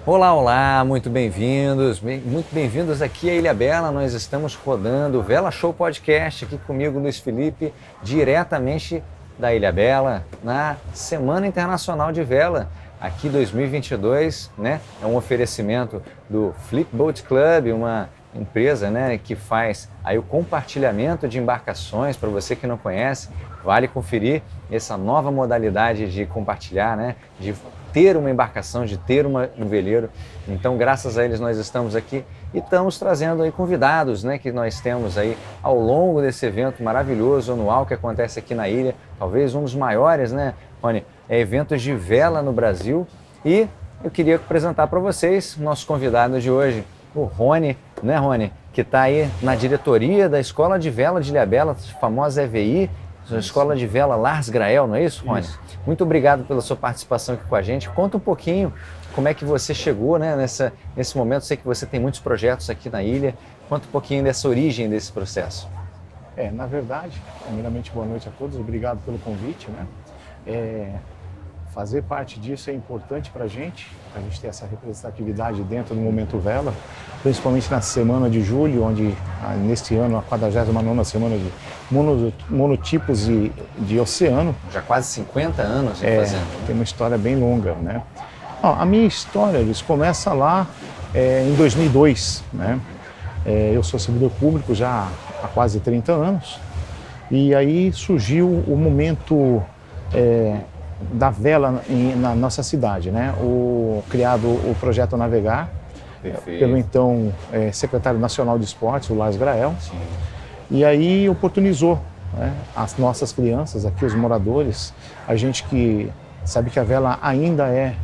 Olá, olá, muito bem-vindos aqui à Ilha Bela. Nós estamos rodando o Vela Show Podcast aqui comigo, Luiz Felipe, diretamente da Ilha Bela, na Semana Internacional de Vela, aqui 2022, né? É um oferecimento do Flipboat Club, uma empresa, né, que faz aí o compartilhamento de embarcações. Para você que não conhece, vale conferir essa nova modalidade de compartilhar, né, de ter uma embarcação, de ter um veleiro. Então, graças a eles, nós estamos aqui e estamos trazendo aí convidados, né, que nós temos aí ao longo desse evento maravilhoso, anual, que acontece aqui na ilha, talvez um dos maiores, né, Rony, eventos de vela no Brasil. E eu queria apresentar para vocês o nosso convidado de hoje, o Rony, né, Rony, que está aí na diretoria da Escola de Vela de Ilhabela, a famosa EVI, a Escola de Vela Lars Grael, não é isso, Rony? Isso. Muito obrigado pela sua participação aqui com a gente. Conta um pouquinho como é que você chegou, né, nesse momento. Sei que você tem muitos projetos aqui na ilha. Conta um pouquinho dessa origem desse processo. Na verdade, primeiramente, boa noite a todos. Obrigado pelo convite, né? Fazer parte disso é importante para a gente ter essa representatividade dentro do Momento Vela, principalmente na semana de julho, onde neste ano, a 49ª semana de monotipos de oceano. Já quase 50 anos fazendo. Tem uma história bem longa, né? A minha história, Luiz, começa lá em 2002, né? Eu sou servidor público já há quase 30 anos e aí surgiu o momento da vela na nossa cidade, né? Criado o projeto Navegar. Perfeito. Pelo então secretário nacional de esportes, o Lars Grael. Sim. E aí oportunizou, né, as nossas crianças aqui, os moradores, a gente que sabe que a vela ainda é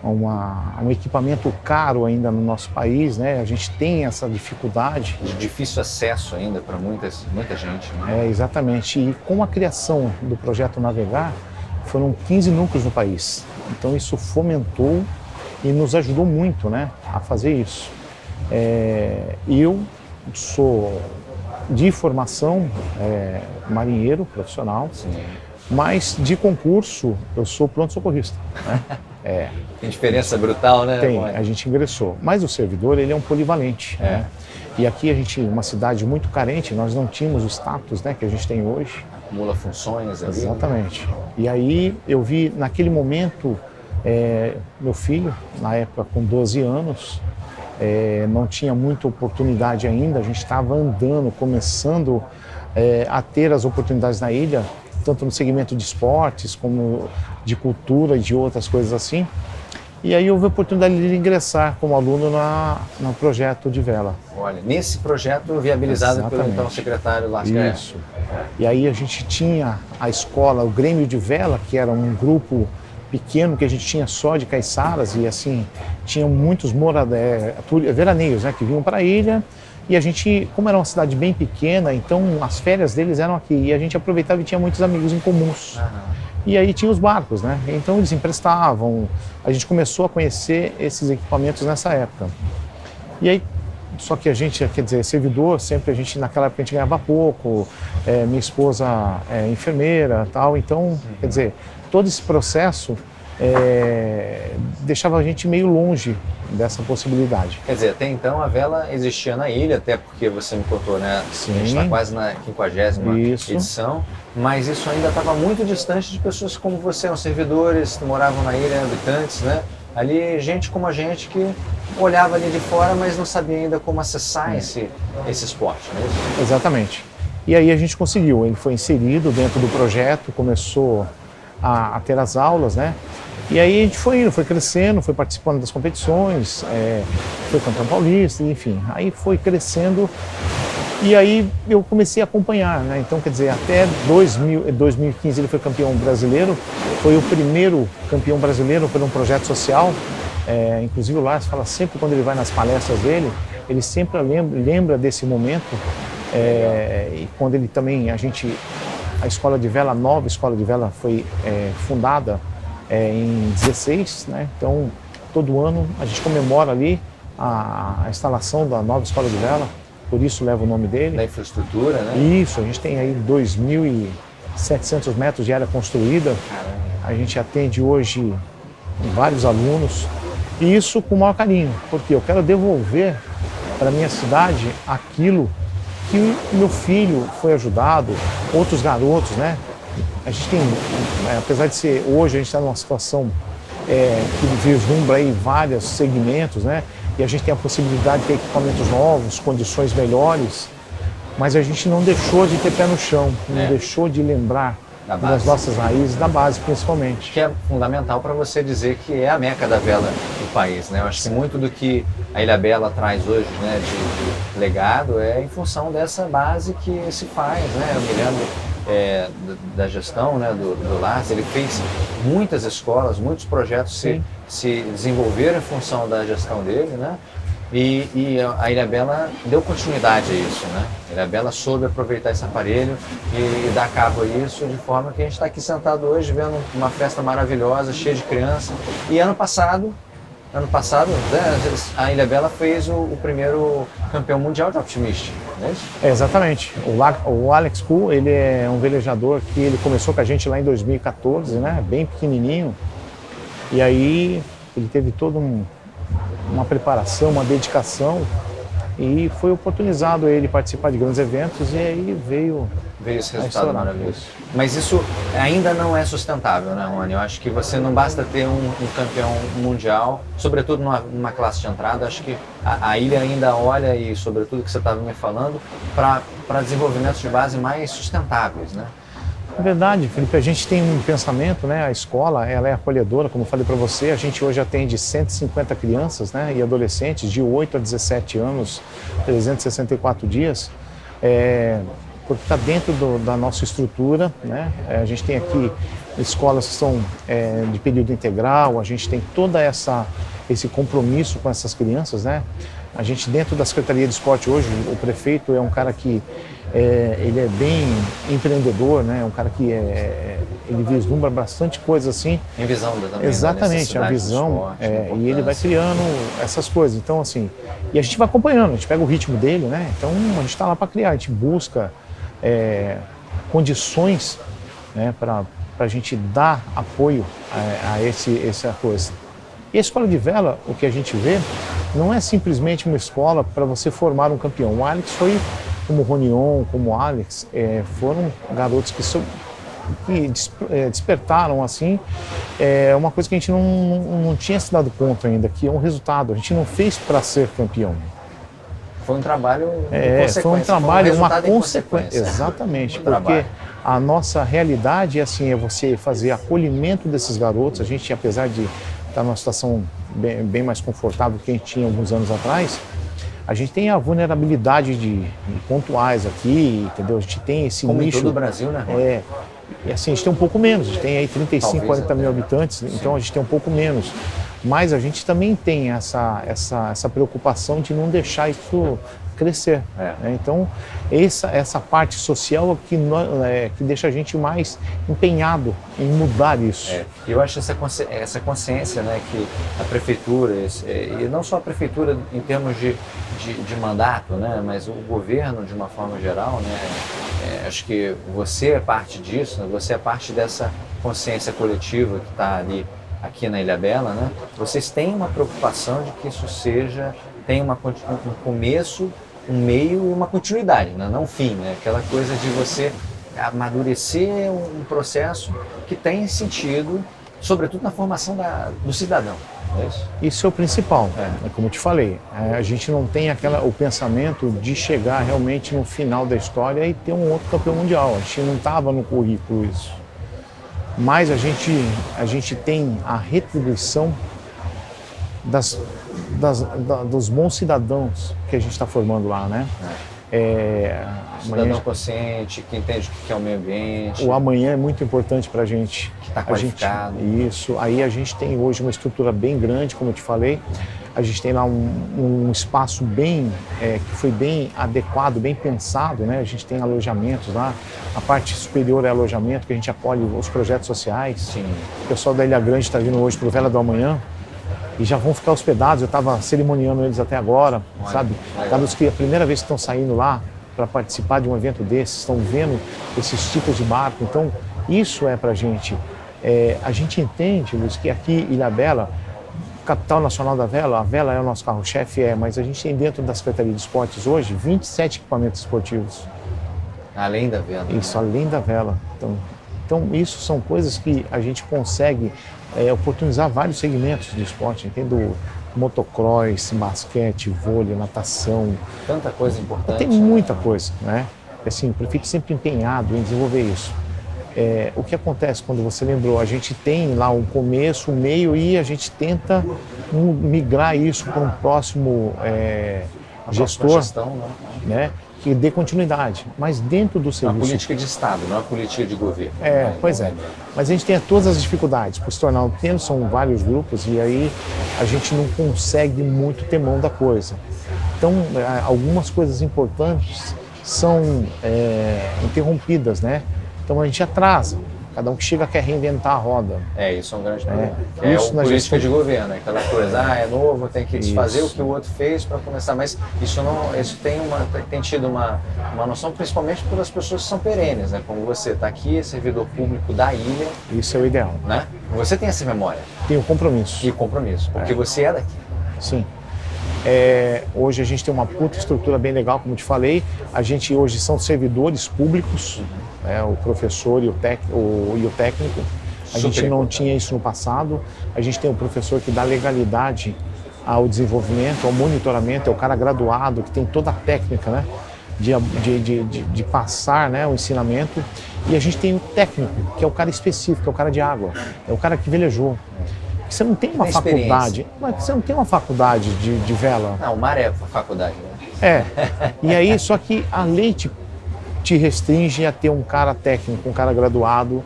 um equipamento caro ainda no nosso país, né? A gente tem essa dificuldade. De difícil acesso ainda para muita gente, né? Exatamente. E com a criação do projeto Navegar, foram 15 núcleos no país. Então isso fomentou e nos ajudou muito, né, a fazer isso. Eu sou de formação marinheiro profissional. Sim. Mas de concurso eu sou pronto-socorrista, né? Tem diferença brutal, né? Tem, a gente ingressou. Mas o servidor, ele é um polivalente, né? E aqui a gente, uma cidade muito carente, nós não tínhamos o status, né, que a gente tem hoje. Acumula funções ali. Exatamente. E aí eu vi, naquele momento, meu filho, na época com 12 anos, não tinha muita oportunidade ainda, a gente estava andando, começando a ter as oportunidades na ilha, tanto no segmento de esportes, como de cultura e de outras coisas assim. E aí houve a oportunidade de ingressar como aluno no projeto de vela. Olha, nesse projeto viabilizado pelo então secretário Lars Grael. Isso. E aí a gente tinha a escola, o Grêmio de Vela, que era um grupo pequeno que a gente tinha só de caiçaras, e assim, tinham muitos veraneios, né, que vinham para a ilha. E a gente, como era uma cidade bem pequena, então as férias deles eram aqui. E a gente aproveitava e tinha muitos amigos em comuns. Uhum. E aí tinha os barcos, né? Então eles emprestavam. A gente começou a conhecer esses equipamentos nessa época. E aí, só que a gente, quer dizer, servidor, sempre naquela época a gente ganhava pouco. Minha esposa é enfermeira, tal. Então, quer dizer, todo esse processo deixava a gente meio longe dessa possibilidade. Quer dizer, até então a vela existia na ilha, até porque você me contou, né? Sim. A gente está quase na 50ª edição, mas isso ainda estava muito distante de pessoas como você, servidores que moravam na ilha, habitantes, né? Ali, gente como a gente que olhava ali de fora, mas não sabia ainda como acessar esse esporte, não é isso? Exatamente. E aí a gente conseguiu, ele foi inserido dentro do projeto, começou a ter as aulas, né? E aí a gente foi indo, foi crescendo, foi participando das competições, foi campeão paulista, enfim. Aí foi crescendo e aí eu comecei a acompanhar, né? Então, quer dizer, até 2015 ele foi campeão brasileiro, foi o primeiro campeão brasileiro por um projeto social. Inclusive o Lars fala sempre, quando ele vai nas palestras dele, ele sempre lembra desse momento. E quando ele também, a escola de vela, a nova escola de vela foi fundada em 16, né? Então todo ano a gente comemora ali a instalação da nova escola de vela, por isso leva o nome dele. Da infraestrutura, né? Isso, a gente tem aí 2.700 metros de área construída. A gente atende hoje vários alunos E isso com o maior carinho, porque eu quero devolver para minha cidade aquilo que meu filho foi ajudado, outros garotos, né? A gente tem, apesar de ser, hoje a gente está numa situação que vislumbra aí vários segmentos, né? E a gente tem a possibilidade de ter equipamentos novos, condições melhores, mas a gente não deixou de ter pé no chão, não deixou de lembrar das nossas raízes, da base principalmente. Que é fundamental para você dizer que é a meca da vela do país, né? Eu acho que muito do que a Ilhabela traz hoje, né, de legado é em função dessa base que se faz, né? Eu me lembro da gestão, né, do Lars, ele fez muitas escolas, muitos projetos se desenvolveram em função da gestão dele, né? E a Ilhabela deu continuidade a isso, né? A Ilhabela soube aproveitar esse aparelho e dar cabo a isso de forma que a gente está aqui sentado hoje vendo uma festa maravilhosa, cheia de criança. E ano passado, né, a Ilhabela fez o primeiro campeão mundial de Optimist, não é isso? Exatamente. O Alex Kuhl, ele é um velejador que ele começou com a gente lá em 2014, né? Bem pequenininho. E aí ele teve toda uma preparação, uma dedicação e foi oportunizado ele participar de grandes eventos e aí veio esse resultado maravilhoso. Mas isso ainda não é sustentável, né, Rony? Eu acho que você não basta ter um campeão mundial, sobretudo numa classe de entrada. Acho que a ilha ainda olha, e sobretudo que você estava me falando, para desenvolvimentos de base mais sustentáveis, né? É verdade, Felipe, a gente tem um pensamento, né? A escola, ela é acolhedora, como eu falei para você, a gente hoje atende 150 crianças, né, e adolescentes de 8 a 17 anos, 364 dias, porque está dentro da nossa estrutura, né? A gente tem aqui escolas que são de período integral, a gente tem toda esse compromisso com essas crianças, né? A gente, dentro da Secretaria de Esporte hoje, o prefeito é um cara que ele é bem empreendedor, né? Um cara que ele vislumbra bastante coisa assim. Em visão também. Exatamente, a visão. E ele vai criando essas coisas. Então, assim, e a gente vai acompanhando, a gente pega o ritmo dele, né? Então, a gente está lá para criar, a gente busca condições, né, para a gente dar apoio a essa coisa. E a escola de vela, o que a gente vê, não é simplesmente uma escola para você formar um campeão. O Alex foi, como o Ronion, como o Alex, foram garotos que despertaram, assim, uma coisa que a gente não tinha se dado conta ainda, que é um resultado. A gente não fez para ser campeão. Foi um trabalho foi um trabalho, uma consequência. Exatamente, porque a nossa realidade é você fazer acolhimento desses garotos. A gente, apesar de estar numa situação bem mais confortável do que a gente tinha alguns anos atrás, a gente tem a vulnerabilidade de pontuais aqui, entendeu? A gente tem esse como nicho. Em todo o Brasil, né? E assim, a gente tem um pouco menos, a gente tem aí 35, Talvez 40 mil habitantes, então a gente tem um pouco menos. Mas a gente também tem essa preocupação de não deixar isso crescer. Né? Então, essa parte social é que deixa a gente mais empenhado em mudar isso. Eu acho essa consciência, né, que a prefeitura, e não só a prefeitura em termos de mandato, né, mas o governo de uma forma geral, né, acho que você é parte disso, né, você é parte dessa consciência coletiva que está ali aqui na Ilhabela, né? Vocês têm uma preocupação de que isso tenha um começo, um meio e uma continuidade, né? Não um fim, né? Aquela coisa de você amadurecer um processo que tem sentido, sobretudo na formação do cidadão. É isso? Isso é o principal, como eu te falei. A gente não tem o pensamento de chegar realmente no final da história e ter um outro campeão mundial. A gente não estava no currículo isso. Mas a gente tem a retribuição dos bons cidadãos que a gente está formando lá, né? Cidadão consciente, que entende o que é o meio ambiente. O amanhã é muito importante para a gente. Que está qualificado. Isso. Aí a gente tem hoje uma estrutura bem grande, como eu te falei. A gente tem lá um espaço que foi bem adequado, bem pensado, né? A gente tem alojamentos lá. A parte superior é alojamento, que a gente acolhe os projetos sociais. Sim. O pessoal da Ilha Grande está vindo hoje para o Vela do Amanhã e já vão ficar hospedados. Eu estava cerimoniando eles até agora, sabe? Garotos que a primeira vez que estão saindo lá para participar de um evento desses, estão vendo esses tipos de barco. Então, isso é para a gente. A gente entende, Luiz, que aqui Ilhabela capital nacional da vela, a vela é o nosso carro-chefe, mas a gente tem dentro da Secretaria de Esportes hoje 27 equipamentos esportivos. Além da vela. Isso, além da vela. Então isso são coisas que a gente consegue oportunizar vários segmentos de esporte, entendeu? Motocross, basquete, vôlei, natação. Tanta coisa importante. Tem muita coisa, né? Assim, o prefeito sempre empenhado em desenvolver isso. O que acontece quando você lembrou? A gente tem lá um começo, um meio e a gente tenta migrar isso para um próximo gestor, né? Que dê continuidade. Mas dentro do serviço... Uma política de Estado, não é uma política de governo. Pois é. Mas a gente tem todas as dificuldades. Por se tornar um termo, são vários grupos e aí a gente não consegue muito ter mão da coisa. Então, algumas coisas importantes são interrompidas, né? Então a gente atrasa. Cada um que chega quer reinventar a roda. Isso é um grande problema. Isso na política de governo, aquela coisa, é novo, tem que desfazer o que o outro fez para começar. Mas isso tem tido uma noção, principalmente pelas pessoas que são perenes, né? Como você está aqui, servidor público da ilha. Isso é o ideal. Né? Você tem essa memória. Tenho compromisso. E compromisso, porque você é daqui. Sim. Hoje a gente tem uma puta estrutura bem legal, como te falei. A gente hoje são servidores públicos, o professor e o técnico. A gente não tinha isso no passado. A gente tem um professor que dá legalidade ao desenvolvimento, ao monitoramento, é o cara graduado, que tem toda a técnica, né, de passar, né, o ensinamento. E a gente tem o técnico, que é o cara específico, é o cara de água, é o cara que velejou. Você não tem uma faculdade, você não tem uma faculdade de vela. Não, o mar é faculdade, né? E aí, só que a lei te restringe a ter um cara técnico, um cara graduado,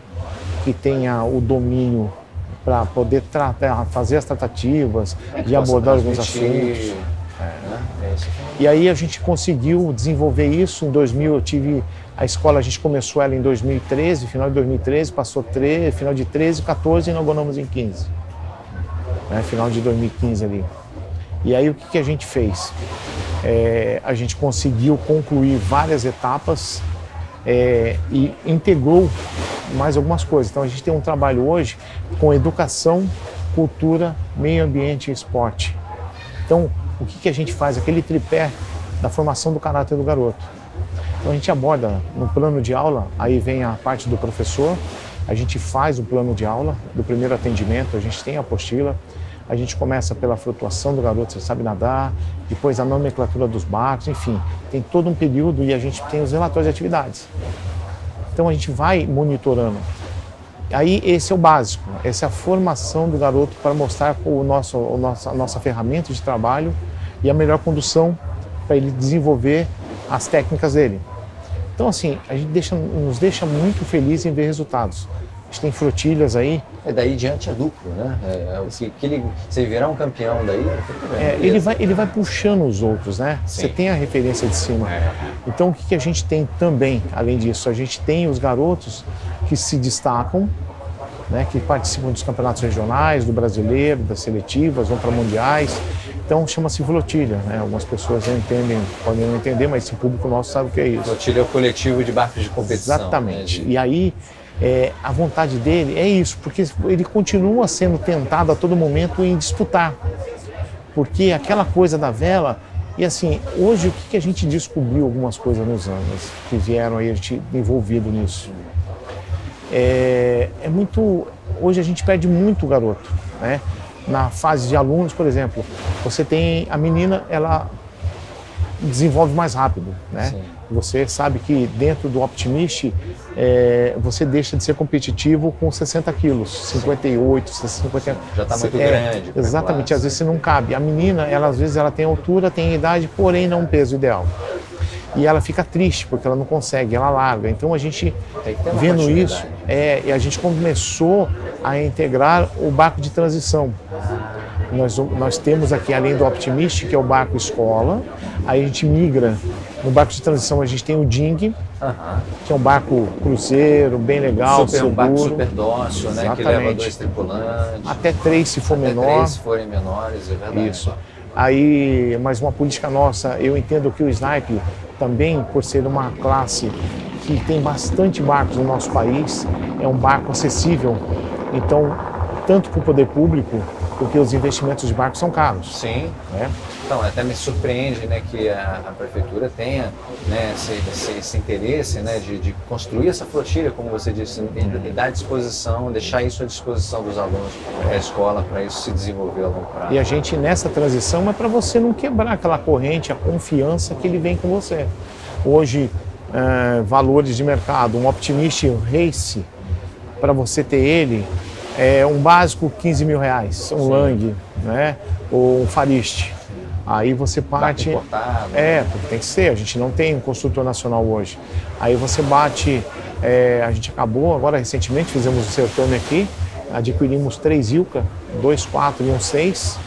que tenha o domínio para poder fazer as tratativas e abordar alguns assuntos. E aí a gente conseguiu desenvolver isso. Em 2000 eu tive a escola, a gente começou ela em 2013, final de 2013, passou final de 13, 14 e inauguramos em 15. Final de 2015 ali. E aí o que a gente fez? A gente conseguiu concluir várias etapas e integrou mais algumas coisas. Então a gente tem um trabalho hoje com educação, cultura, meio ambiente e esporte. Então o que a gente faz? Aquele tripé da formação do caráter do garoto. Então a gente aborda no plano de aula, aí vem a parte do professor, a gente faz o plano de aula do primeiro atendimento, a gente tem a apostila. A gente começa pela flutuação do garoto, você sabe nadar, depois a nomenclatura dos barcos, enfim, tem todo um período e a gente tem os relatórios de atividades. Então a gente vai monitorando. Aí esse é o básico, essa é a formação do garoto para mostrar a nossa ferramenta de trabalho e a melhor condução para ele desenvolver as técnicas dele. Então assim, a gente nos deixa muito felizes em ver resultados. A gente tem flotilhas aí. Daí diante é lucro, né? Se virar um campeão daí... ele vai puxando os outros, né? Sim. Você tem a referência de cima. Então o que a gente tem também, além disso? A gente tem os garotos que se destacam, né? Que participam dos campeonatos regionais, do brasileiro, das seletivas, vão para mundiais. Então chama-se flotilha, né? Algumas pessoas não entendem, podem não entender, mas esse público nosso sabe o que é isso. Flotilha é o coletivo de barcos de competição. Exatamente. Né? E aí... a vontade dele é isso, porque ele continua sendo tentado a todo momento em disputar. Porque aquela coisa da vela, e assim, hoje o que a gente descobriu algumas coisas nos anos que vieram aí, a gente envolvido nisso. Hoje a gente perde muito o garoto, né? Na fase de alunos, por exemplo, você tem a menina, ela desenvolve mais rápido, né? Sim. Você sabe que dentro do Optimist, você deixa de ser competitivo com 60 quilos, 58, 50... Já está muito grande. Exatamente, às vezes você não cabe. A menina, às vezes ela tem altura, tem idade, porém não um peso ideal. E ela fica triste, porque ela não consegue, ela larga. Então a gente, vendo isso, e a gente começou a integrar o barco de transição. Nós temos aqui, além do Optimist, que é o barco escola, aí a gente migra. No barco de transição a gente tem o Ding, que é um barco cruzeiro, bem legal, seguro. Um barco super dócil, né? Que leva 2 tripulantes. Até 3 se for menor. Até 3 se forem menores, é verdade. Isso. Aí, mas uma política nossa, eu entendo que o Snipe também, por ser uma classe que tem bastante barcos no nosso país, é um barco acessível. Então, tanto para o poder público, porque os investimentos de barcos são caros. Sim. Né? Então, até me surpreende, né, que a prefeitura tenha, né, esse interesse, né, de construir essa flotilha, como você disse, e dar à disposição, deixar isso à disposição dos alunos da escola para isso se desenvolver a longo prazo. E a gente, nessa transição, é para você não quebrar aquela corrente, a confiança que ele vem com você. Hoje, valores de mercado, um Optimist Race, para você ter ele, é um básico R$15.000, um Lang, né, ou um Fariste. Aí você parte... Importado, porque tem que ser, a gente não tem um construtor nacional hoje. Aí você bate, a gente acabou agora recentemente, fizemos um certame aqui, adquirimos 3 Ilka, 2, 4 e um 6,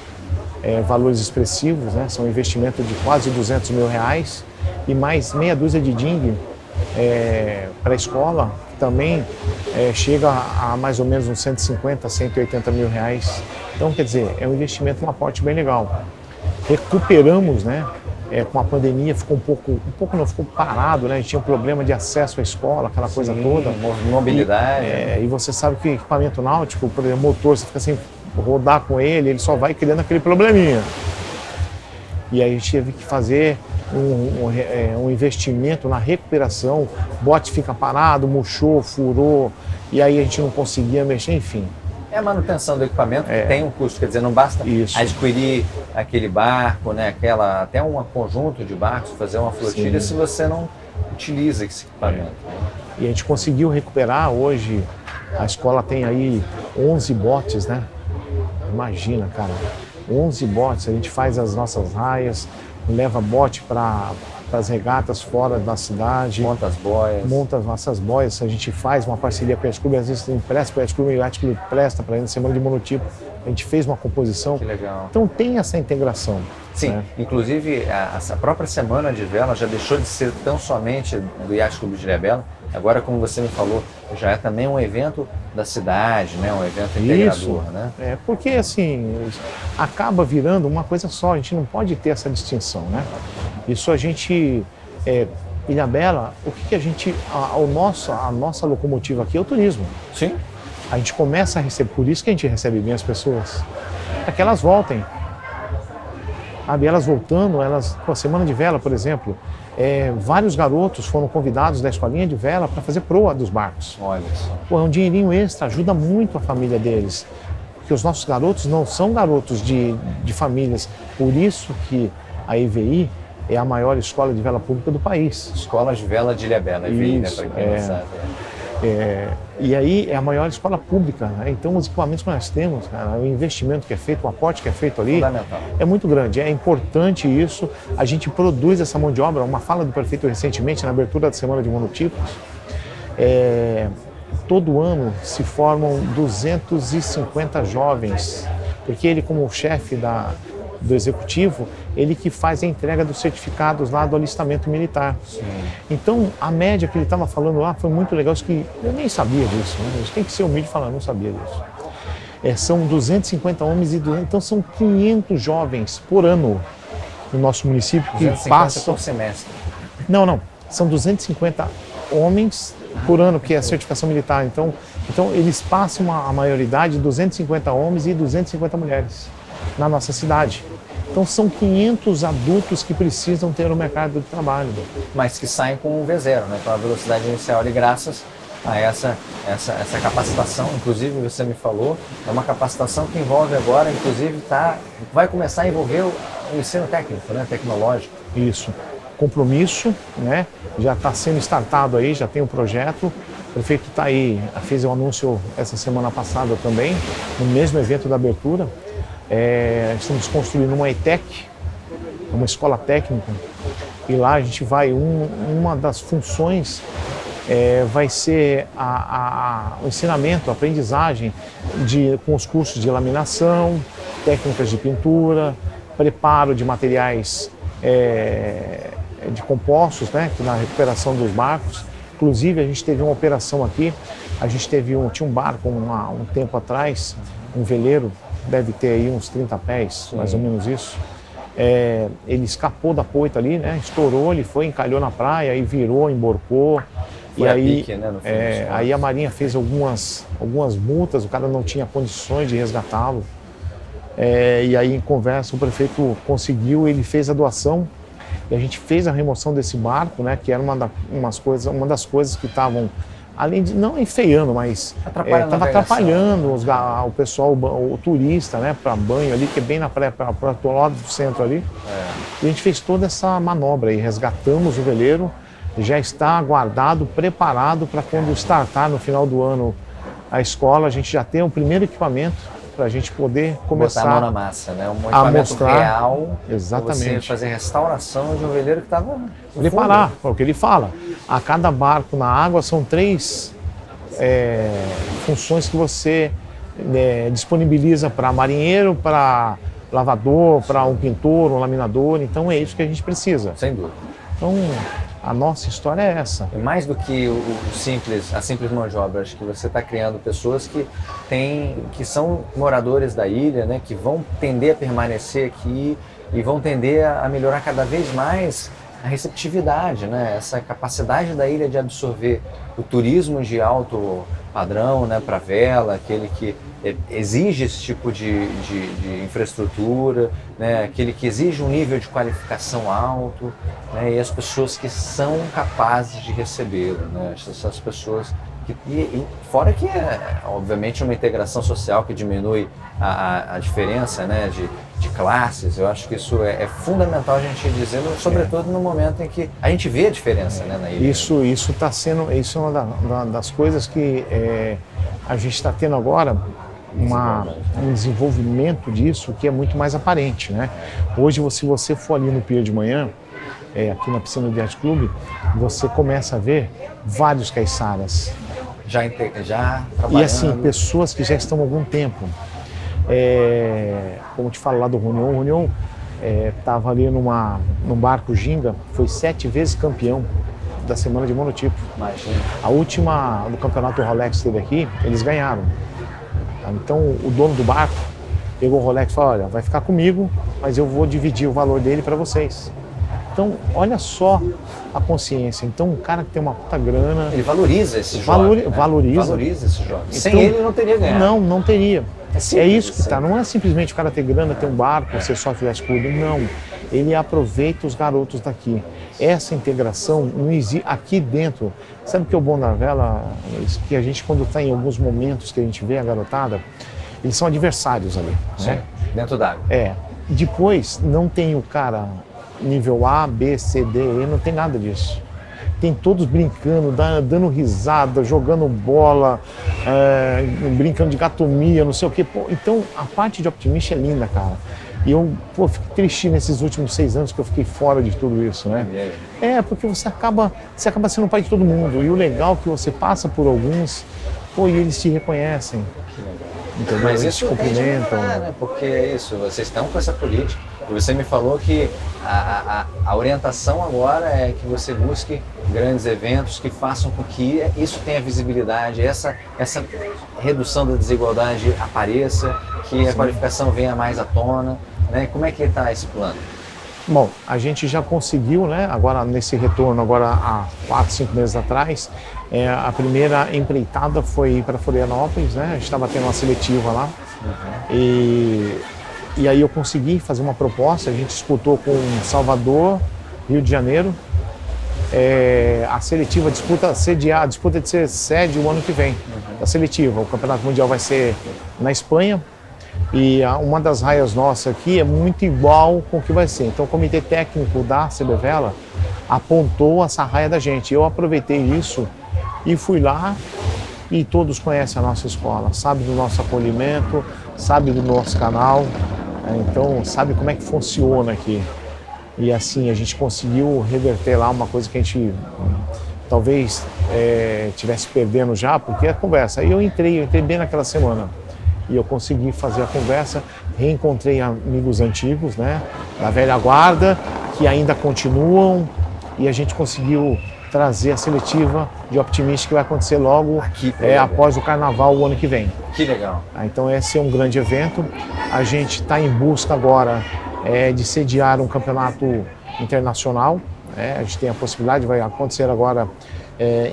valores expressivos, né? São um investimento de quase R$200.000 e mais meia dúzia de Ding para a escola, que também chega a mais ou menos uns 150, R$180.000. Então, quer dizer, é um investimento, um aporte bem legal. Recuperamos, né? Com a pandemia ficou ficou parado, né? A gente tinha um problema de acesso à escola, aquela coisa toda. Mobilidade. E você sabe que equipamento náutico, por exemplo, motor, você fica sem rodar com ele, ele só vai criando aquele probleminha. E aí a gente teve que fazer um investimento na recuperação, o bote fica parado, murchou, furou, e aí a gente não conseguia mexer, enfim. É a manutenção do equipamento que tem um custo, quer dizer, não basta adquirir aquele barco, né, até um conjunto de barcos, fazer uma flotilha se você não utiliza esse equipamento. E a gente conseguiu recuperar hoje, a escola tem aí 11 botes, né? Imagina, cara, 11 botes, a gente faz as nossas raias, leva bote para as regatas fora da cidade. Monta as boias. Monta as nossas boias, a gente faz uma parceria com a Yacht Club, às vezes empresta para a Yacht Club e o Yacht Club presta para ele na semana de monotipo. A gente fez uma composição. Que legal. Então tem essa integração. Sim, né? Inclusive a própria semana de vela já deixou de ser tão somente do Yacht Club de Ilhabela. Agora, como você me falou, já é também um evento da cidade, né? Um evento integrador, né? Porque assim, acaba virando uma coisa só, a gente não pode ter essa distinção, né? Isso a gente, Ilhabela, o que a gente, a nossa locomotiva aqui é o turismo. Sim. A gente começa a receber, por isso que a gente recebe bem as pessoas, para que elas voltem. Sabe, elas voltando, a semana de vela, por exemplo, vários garotos foram convidados da escolinha de vela para fazer proa dos barcos. Olha só. Pô, é um dinheirinho extra, ajuda muito a família deles. Porque os nossos garotos não são garotos de famílias. Por isso que a EVI é a maior escola de vela pública do país. Escola de Vela de Ilhabela, EVI, né? Para quem não sabe. E aí é a maior escola pública, né? Então os equipamentos que nós temos, cara, o investimento que é feito, o aporte que é feito ali, é muito grande, é importante isso. A gente produz essa mão de obra, uma fala do prefeito recentemente na abertura da Semana de Monotipos, todo ano se formam 250 jovens, porque ele, como chefe do executivo, ele que faz a entrega dos certificados lá do alistamento militar. Sim. Então, a média que ele estava falando lá foi muito legal, isso que eu nem sabia disso, né? A gente tem que ser humilde e falar, não sabia disso. São 250 homens e 200, então são 500 jovens por ano no nosso município que passam... por semestre. Não, são 250 homens por ano, que é a certificação militar. Então eles passam a maioridade de 250 homens e 250 mulheres na nossa cidade. Então são 500 adultos que precisam ter no mercado de trabalho. Mas que saem com um V0, né? Com a velocidade inicial, e graças a essa capacitação, inclusive você me falou, é uma capacitação que envolve agora, inclusive vai começar a envolver o ensino técnico, né? Tecnológico. Isso. Compromisso, né? Já está sendo startado aí, já tem um projeto. O prefeito está aí, fez um anúncio essa semana passada também, no mesmo evento da abertura. Estamos construindo uma ETEC, uma escola técnica, e lá a gente vai, uma das funções vai ser o ensinamento, a aprendizagem com os cursos de laminação, técnicas de pintura, preparo de materiais de compostos, né, na recuperação dos barcos. Inclusive a gente teve uma operação aqui, tinha um barco um tempo atrás, um veleiro, deve ter aí uns 30 pés, mais ou menos isso. Ele escapou da poita ali, né? Estourou, ele encalhou na praia, aí virou, emborcou. Foi e aí, pique, né, aí a Marinha fez algumas multas, o cara não tinha condições de resgatá-lo. E aí, em conversa, o prefeito conseguiu, ele fez a doação e a gente fez a remoção desse barco, né, que era uma das coisas que estavam, além de não enfeiando, mas estava atrapalhando o pessoal, o turista, né, para banho ali, que é bem na praia, para o lado do centro ali. E a gente fez toda essa manobra aí, resgatamos o veleiro, já está guardado, preparado para quando startar no final do ano a escola, a gente já tem o primeiro equipamento para a gente poder começar botar a mão na massa, né? Um equipamento mostrar, real, exatamente, você fazer restauração de um veleiro que estava preparar, é o que ele fala. A cada barco na água são 3 funções que você disponibiliza para marinheiro, para lavador, para um pintor, um laminador. Então é isso que a gente precisa. Sem dúvida. Então a nossa história é essa. E mais do que a simples mão de obra, acho que você está criando pessoas que são moradores da ilha, né, que vão tender a permanecer aqui e vão tender a melhorar cada vez mais a receptividade, né, essa capacidade da ilha de absorver o turismo de alto padrão, né, para vela, aquele que exige esse tipo de infraestrutura, né, aquele que exige um nível de qualificação alto, né, e as pessoas que são capazes de recebê-lo, né, essas pessoas fora que obviamente uma integração social que diminui a diferença, né, de classes. Eu acho que isso é fundamental a gente dizer, sobretudo no momento em que a gente vê a diferença, né, na ilha. Isso é uma das coisas que a gente está tendo agora, um desenvolvimento disso que é muito mais aparente, né? Hoje, se você for ali no pier de manhã, aqui na piscina do Yacht Club, você começa a ver vários caiçaras. Já trabalhando. E assim, pessoas que já estão há algum tempo. Como te falo lá do Runion, o Runion estava ali num barco Ginga, foi 7 vezes campeão da semana de monotipo. Imagina. A última do campeonato Rolex que teve aqui, eles ganharam. Então o dono do barco pegou o Rolex e falou: olha, vai ficar comigo, mas eu vou dividir o valor dele para vocês. Então, olha só a consciência. Então, um cara que tem uma puta grana... Ele valoriza esse jovem, né? Valoriza esse jovem. Então, sem ele não teria ganhado. Não teria. É isso que assim. tá. Não é simplesmente o cara ter grana, ter um barco, ser sócio Yacht Club. Não. Ele aproveita os garotos daqui. Essa integração não existe aqui dentro. Sabe o que é o bom da vela? Que a gente, quando está em alguns momentos que a gente vê a garotada, eles são adversários ali. Né? Dentro d'água. Depois, não tem o cara nível A, B, C, D, E, não tem nada disso. Tem todos brincando, dando risada, jogando bola, brincando de gatomia, não sei o quê. Então, a parte de optimista é linda, cara. E eu, fico triste nesses últimos 6 anos que eu fiquei fora de tudo isso, né? Porque você acaba sendo pai de todo mundo. E o legal é que você passa por alguns, e eles te reconhecem. Entendeu? Mas eles isso te cumprimentam. Né? Porque é isso, vocês estão com essa política. E você me falou que a orientação agora é que você busque grandes eventos que façam com que isso tenha visibilidade, essa redução da desigualdade apareça, que a qualificação venha mais à tona, né? Como é que está esse plano? Bom, a gente já conseguiu, né? Agora nesse retorno, há 4, 5 meses atrás, a primeira empreitada foi para Florianópolis, né? A gente estava tendo uma seletiva lá. E aí eu consegui fazer uma proposta, a gente disputou com Salvador, Rio de Janeiro. A seletiva, a disputa de ser sede o ano que vem, da seletiva. O Campeonato Mundial vai ser na Espanha. E uma das raias nossas aqui é muito igual com o que vai ser. Então o comitê técnico da CBVela apontou essa raia da gente. Eu aproveitei isso e fui lá, e todos conhecem a nossa escola, sabem do nosso acolhimento, sabem do nosso canal, então sabe como é que funciona aqui. E assim, a gente conseguiu reverter lá uma coisa que a gente talvez tivesse perdendo já, porque a conversa. Aí eu entrei bem naquela semana. E eu consegui fazer a conversa, reencontrei amigos antigos, né, da velha guarda, que ainda continuam, e a gente conseguiu trazer a seletiva de Optimist que vai acontecer logo após o Carnaval o ano que vem. Que legal. Então esse é um grande evento. A gente está em busca agora de sediar um campeonato internacional. A gente tem a possibilidade, vai acontecer agora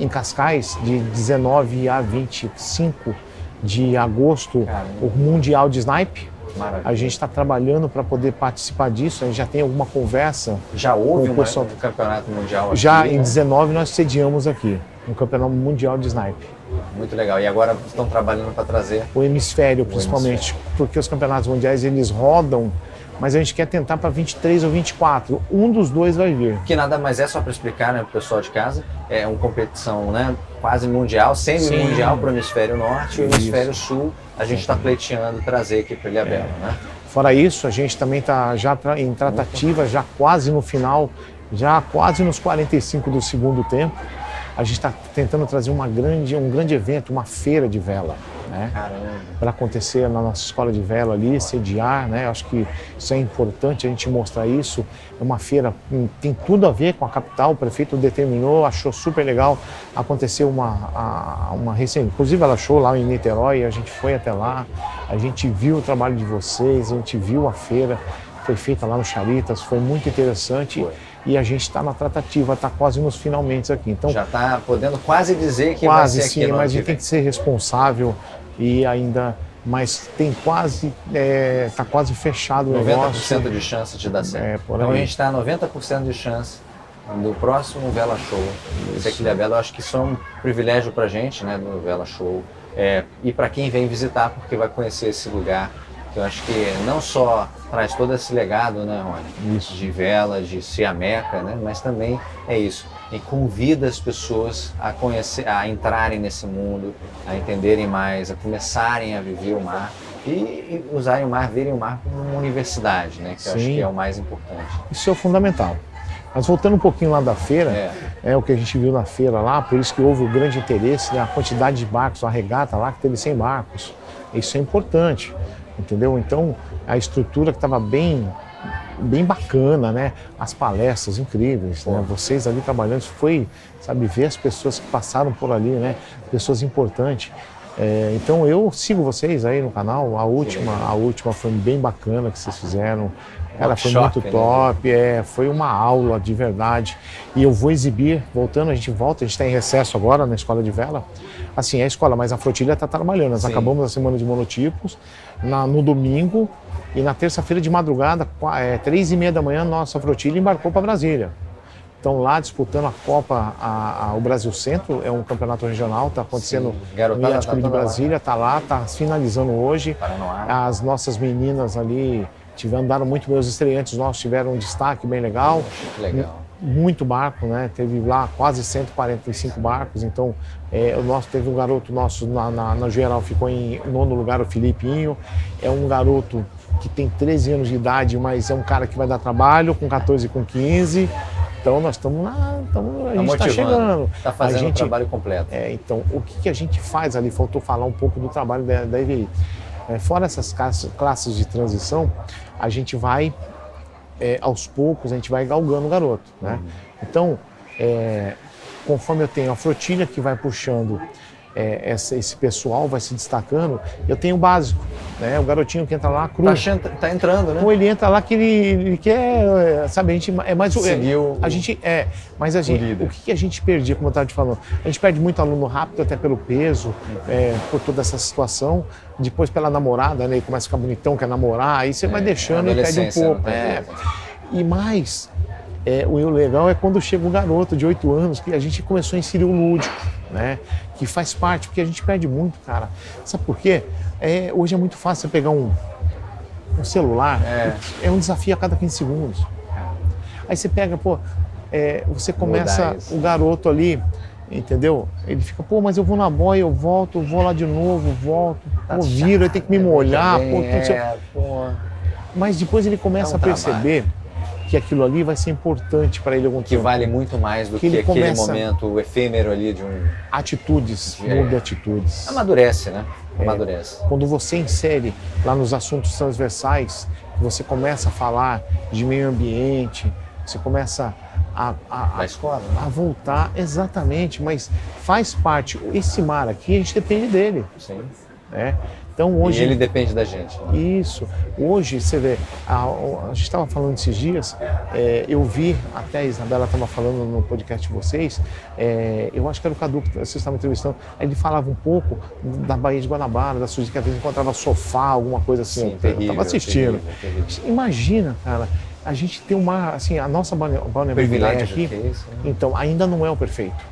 em Cascais, de 19 a 25 de agosto, o Mundial de Snipe. Maravilha. A gente está trabalhando para poder participar disso, a gente já tem alguma conversa. Já houve com o pessoal. um campeonato mundial aqui? Já em 19 nós sediamos aqui, um campeonato mundial de sniper. Muito legal. E agora estão trabalhando para trazer O hemisfério, principalmente, porque os campeonatos mundiais eles rodam, mas a gente quer tentar para 23 ou 24. Um dos dois vai vir. que nada mais é, só para explicar, né, para o pessoal de casa, é uma competição, né, quase mundial, semi-mundial para o hemisfério norte e o hemisfério sul a gente está pleiteando trazer aqui para Ilhabela, né? Fora isso, a gente também está já em tratativa, já quase no final, já quase nos 45 do segundo tempo. A gente está tentando trazer um grande evento, uma feira de vela, né? Para acontecer na nossa escola de vela ali, sediar, né? Acho que isso é importante a gente mostrar isso. É uma feira, tem tudo a ver com a capital, o prefeito determinou, achou super legal. Aconteceu uma recente, inclusive ela achou lá em Niterói, a gente foi até lá, a gente viu o trabalho de vocês, a gente viu a feira, foi feita lá no Charitas, foi muito interessante. E a gente está na tratativa, está quase nos finalmente aqui. Então, já está podendo quase dizer que quase, vai ser sim, aqui. Mas a gente tem que ser responsável e ainda, mas tem quase, está quase fechado o 90% negócio. de chance de dar certo. Por então aí. a gente está 90% de chance do próximo Vela Show. Esse aqui da Bela, eu acho que isso é um privilégio para a gente, né, do Vela Show. E para quem vem visitar, porque vai conhecer esse lugar. Eu acho que não só traz todo esse legado, né, Rony? Isso. De vela, de ser a Meca, né? Mas também é isso. E convida as pessoas a conhecer, a entrarem nesse mundo, a entenderem mais, a começarem a viver o mar e usarem o mar, verem o mar como uma universidade, né? Que eu acho que é o mais importante. Isso é o fundamental. Mas voltando um pouquinho lá da feira, é o que a gente viu na feira lá, por isso que houve o grande interesse, né? A quantidade de barcos, a regata lá que teve 100 barcos. Isso é importante. Entendeu? Então, a estrutura que estava bem bacana, né? As palestras incríveis, né? Vocês ali trabalhando, isso foi, sabe, ver as pessoas que passaram por ali, né? Pessoas importantes. Então, eu sigo vocês aí no canal, a última foi bem bacana que vocês fizeram. Cara, foi muito top, foi uma aula de verdade. E eu vou exibir, voltando, a gente está em recesso agora na escola de vela. Assim, é a escola, mas a flotilha está trabalhando. Nós acabamos a semana de monotipos, no domingo e na terça-feira de madrugada, 3h30 da manhã, nossa flotilha embarcou para Brasília. Estão lá disputando a Copa, o Brasil Centro, é um campeonato regional, está acontecendo no Yacht Clube de Brasília, está lá, está finalizando hoje. As nossas meninas ali andaram muito bem, os estreantes nossos tiveram um destaque bem legal. Legal. Muito barco, né? Teve lá quase 145 barcos, então teve um garoto nosso na geral, ficou em 9º lugar, o Filipinho. É um garoto que tem 13 anos de idade, mas é um cara que vai dar trabalho, com 14 e com 15. Então nós estamos a gente está chegando. Está fazendo o trabalho completo. Então, o que a gente faz ali? Faltou falar um pouco do trabalho da EVI. Fora essas classes de transição, a gente vai, aos poucos, a gente vai galgando o garoto, né? Então, conforme eu tenho a flotilha que vai puxando esse pessoal, vai se destacando, eu tenho o básico, né? O garotinho que entra lá cru. Tá entrando, né? Ou ele entra lá que ele quer, sabe, a gente é mais mas a gente, o que a gente perdia, como eu estava te falando, a gente perde muito aluno rápido, até pelo peso, por toda essa situação, depois pela namorada, né? Ele começa a ficar bonitão, quer namorar, aí você vai deixando e perde um pouco. E mais, o legal é quando chega um garoto de 8 anos, que a gente começou a inserir o lúdico, né? Que faz parte, porque a gente perde muito, cara. Sabe por quê? Hoje é muito fácil você pegar um celular, é um desafio a cada 15 segundos. Aí você pega, você começa o garoto ali, entendeu? Ele fica, mas eu vou na boia, eu volto, eu vou lá de novo, volto, viro, aí tem que me molhar, Mas depois ele começa a perceber que aquilo ali vai ser importante para ele algum tempo. Que vale muito mais do que aquele momento efêmero ali de um... Atitudes, muda atitudes. Amadurece, né? Amadurece. Quando você insere lá nos assuntos transversais, você começa a falar de meio ambiente, você começa da escola, né? A voltar, exatamente, mas faz parte. Esse mar aqui, a gente depende dele. Sim. Né? Então, hoje, e ele depende da gente. Né? Isso. Hoje, você vê, a gente estava falando esses dias, eu vi, até a Isabela estava falando no podcast de vocês, eu acho que era o Cadu que vocês estavam entrevistando, ele falava um pouco da Baía de Guanabara, da sujeira que às vezes encontrava sofá, alguma coisa assim. Sim, terrível, eu estava assistindo. terrível. Imagina, cara, a gente tem assim, a nossa vulnerabilidade aqui, que é isso, né? então ainda não é o perfeito.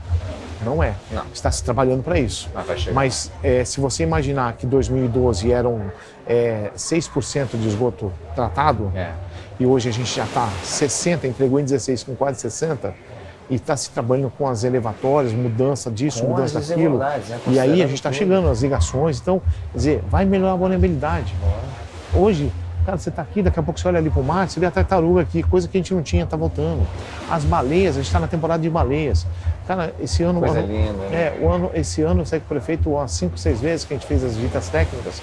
Não é. Não. Está se trabalhando para isso. Vai chegar. Mas se você imaginar que 2012 eram 6% de esgoto tratado, e hoje a gente já está 60%, entregou em 16 com quase 60%, e está se trabalhando com as elevatórias, mudança disso, com mudança daquilo. Né? E aí a gente está chegando às ligações, então, quer dizer, vai melhorar a vulnerabilidade. Hoje, cara, você está aqui, daqui a pouco você olha ali para o mar, você vê a tartaruga aqui, coisa que a gente não tinha, está voltando. As baleias, a gente está na temporada de baleias. Cara, esse ano... Coisa linda, né? Esse ano, eu sei que o prefeito, umas 5, 6 vezes que a gente fez as visitas técnicas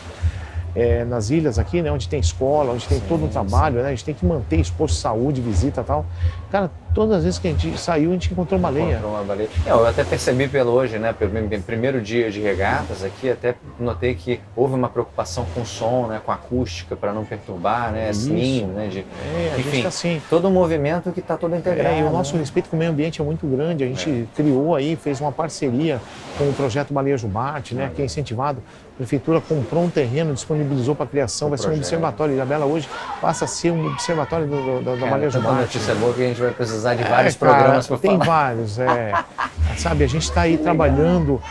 nas ilhas aqui, né, onde tem escola, onde tem todo um trabalho, né, a gente tem que manter exposto de saúde, visita e tal. Cara, todas as vezes que a gente saiu, a gente encontrou baleia. Encontrou uma baleia. Eu até percebi pelo hoje, né, pelo primeiro dia de regatas aqui, até notei que houve uma preocupação com o som, né, com a acústica, para não perturbar, né, sininho, né, a enfim, gente tá assim. Todo um movimento que está todo integrado. E o nosso respeito com o meio ambiente é muito grande. A gente criou aí, fez uma parceria com o projeto Baleia Jubarte, né, que é incentivado. A prefeitura comprou um terreno, disponibilizou para a criação, vai ser um observatório. Ilhabela hoje passa a ser um observatório da Baleia Jubarte. Uma notícia boa que a gente vai precisar de vários programas para falar. Tem vários, sabe, a gente está aí trabalhando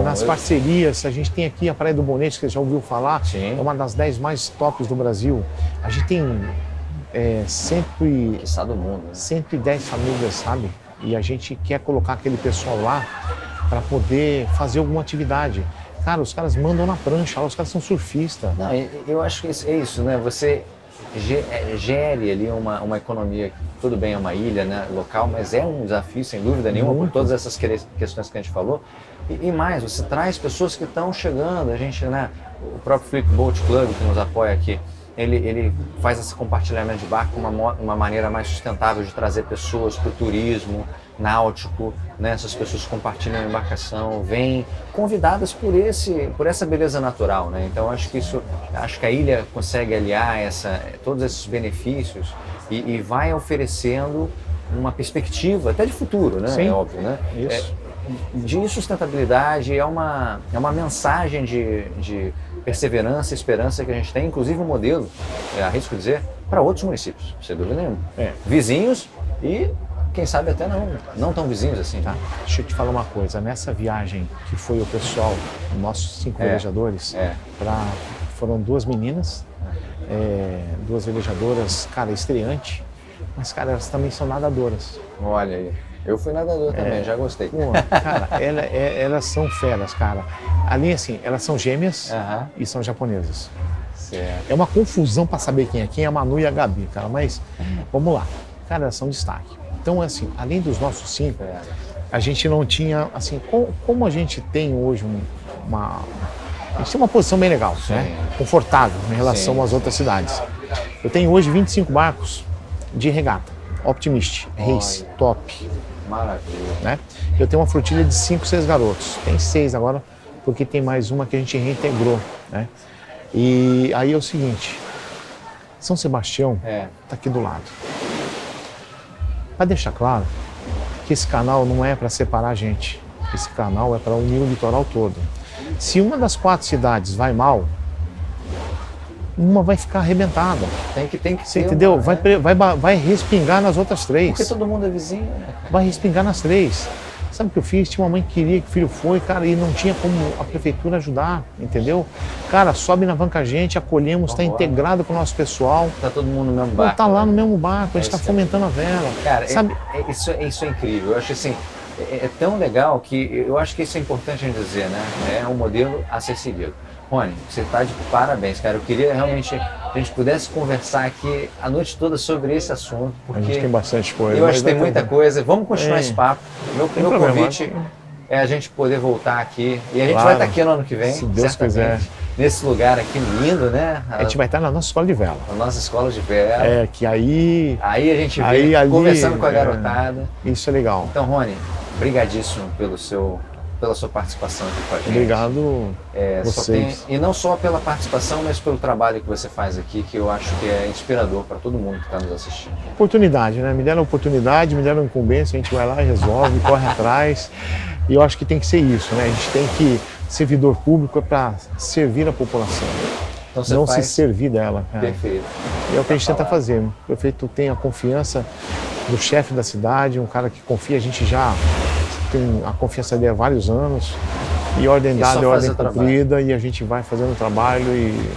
nas parcerias. A gente tem aqui a Praia do Bonete, que você já ouviu falar, Sim. é uma das 10 mais tops do Brasil. A gente tem Quiçá do mundo, né? 110 famílias, sabe? E a gente quer colocar aquele pessoal lá para poder fazer alguma atividade. Cara, os caras mandam na prancha, os caras são surfistas. Não, eu acho que é isso, né? Você gere ali uma economia, tudo bem, é uma ilha, né, local, mas é um desafio, sem dúvida nenhuma, por todas essas questões que a gente falou. E mais, você traz pessoas que estão chegando, a gente, né, o próprio Flip Boat Club, que nos apoia aqui, ele faz esse compartilhamento de barco uma maneira mais sustentável de trazer pessoas para o turismo náutico, né? Essas pessoas compartilham a embarcação, vêm convidadas por essa beleza natural, né? Então acho que a ilha consegue aliar todos esses benefícios e vai oferecendo uma perspectiva até de futuro, né? Sim. É óbvio, né? Isso. De sustentabilidade, é uma mensagem de perseverança e esperança que a gente tem, inclusive um modelo, arrisco dizer, para outros municípios, sem dúvida nenhuma. Vizinhos e, quem sabe, até não tão vizinhos assim. Tá. Deixa eu te falar uma coisa, nessa viagem que foi o pessoal, nossos 5 velejadores, foram 2 meninas, 2 velejadoras, cara, estreante, mas, cara, elas também são nadadoras. Olha aí. Eu fui nadador também, já gostei. Pô, cara, elas são feras, cara. Ali, assim, elas são gêmeas e são japonesas. Certo. É uma confusão para saber quem é a Manu e a Gabi, cara, mas vamos lá. Cara, elas são destaque. Então, assim, além dos nossos 5, a gente não tinha, assim, como a gente tem hoje a gente tem uma posição bem legal, né? Confortável em relação às outras cidades. Eu tenho hoje 25 barcos de regata, Optimist, Race, top. Maravilha. Né? Eu tenho uma flotilha de 5, 6 garotos. Tem 6 agora, porque tem mais uma que a gente reintegrou, né? E aí é o seguinte, São Sebastião está aqui do lado. Para deixar claro que esse canal não é para separar a gente, esse canal é para unir o litoral todo. Se uma das 4 cidades vai mal, uma vai ficar arrebentada. Tem que Você entendeu? Vai respingar nas outras 3. Porque todo mundo é vizinho, né? Vai respingar nas 3. Sabe o que eu fiz? Tinha uma mãe que queria que o filho foi, cara, e não tinha como a prefeitura ajudar, entendeu? Cara, sobe na van com a gente, acolhemos, está integrado com o nosso pessoal. Tá todo mundo no mesmo barco. Tá lá no mesmo barco, a gente está fomentando a vela. Cara, sabe? Isso é incrível. Eu acho assim, é tão legal que eu acho que isso é importante a gente dizer, né? É um modelo a ser seguido. Rony, você está de parabéns, cara. Eu queria realmente a gente pudesse conversar aqui a noite toda sobre esse assunto, porque a gente tem bastante coisa. Eu acho que tem muita coisa. Vamos continuar esse papo. Meu convite é a gente poder voltar aqui. E a gente vai estar aqui no ano que vem, se Deus quiser. Nesse lugar aqui lindo, né? A gente vai estar na nossa escola de vela. Na nossa escola de vela. Que aí... Aí a gente vê, conversando com a garotada. Isso é legal. Então, Rony, brigadíssimo pelo seu pela sua participação aqui com a gente. Obrigado vocês. E não só pela participação, mas pelo trabalho que você faz aqui, que eu acho que é inspirador para todo mundo que está nos assistindo. Oportunidade, né? Me deram oportunidade, me deram incumbência, a gente vai lá e resolve, corre atrás. E eu acho que tem que ser isso, né? A gente tem que, servidor público é para servir a população, Então não se servir dela. Perfeito. E é o que a gente tenta fazer. O prefeito tem a confiança do chefe da cidade, um cara que confia, a gente já tem a confiança dele há vários anos, e ordem dada é ordem cumprida, e a gente vai fazendo o trabalho e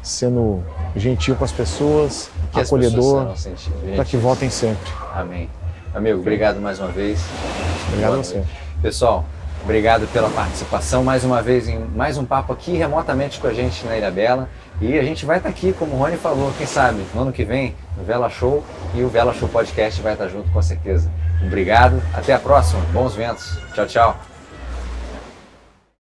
sendo gentil com as pessoas, acolhedor, para que votem sempre. Amém. Amigo, obrigado mais uma vez. Obrigado a você. Pessoal, obrigado pela participação mais uma vez em mais um papo aqui remotamente com a gente na Ilhabela. E a gente vai estar aqui, como o Rony falou, quem sabe, no ano que vem, no Vela Show, e o Vela Show Podcast vai estar junto com certeza. Obrigado, até a próxima, bons ventos, tchau, tchau.